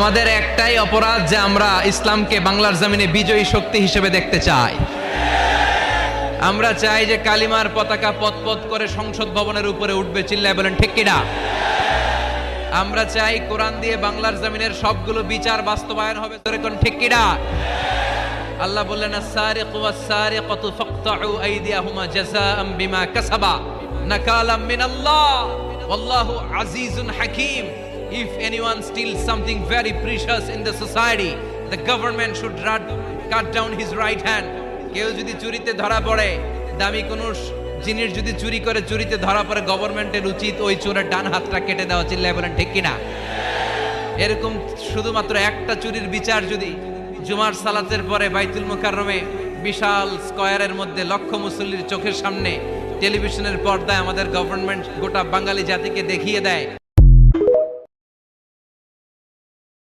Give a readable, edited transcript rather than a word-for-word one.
আমাদের একটাই অপরাধ যে আমরা ইসলামকে বাংলার জমিনে বিজয়ী শক্তি হিসেবে দেখতে চাই। আমরা চাই যে কালিমার পতাকা পতপত করে সংসদ ভবনের উপরে উঠবে, চিল্লায় বলেন ঠিক কিনা? আমরা চাই কোরআন দিয়ে বাংলার জমিনের সবগুলো বিচার বাস্তবায়ন হবে, তোরে কোন ঠিক কিনা? আল্লাহ বললেন আস-সারিকু ওয়াস-সারিকাতু ফাকতাউ আইদিয়াহুমা জাযাআম বিমা কাসাবা নাকালাম মিনাল্লাহ ওয়াল্লাহু আজিজুন হাকীম। If anyone steals something very precious in the society, the government should cut down his right hand. কেউ যদি চুরিতে ধরা পড়ে, দামি কোনো জিনিস যদি চুরি করে চুরিতে ধরা পড়ে, গভর্নমেন্টের উচিত ওই চোরের ডান হাতটা কেটে দেওয়া, চিল্লায় বলেন ঠিক কিনা? এরকম শুধুমাত্র একটা চুরির বিচার যদি জুমার সালাতের পরে বাইতুল মুকাররমে বিশাল স্কয়ারের মধ্যে লক্ষ মুসল্লির চোখের সামনে টেলিভিশনের পর্দায় আমাদের গভর্নমেন্ট গোটা বাঙালি জাতিকে দেখিয়ে দেয়,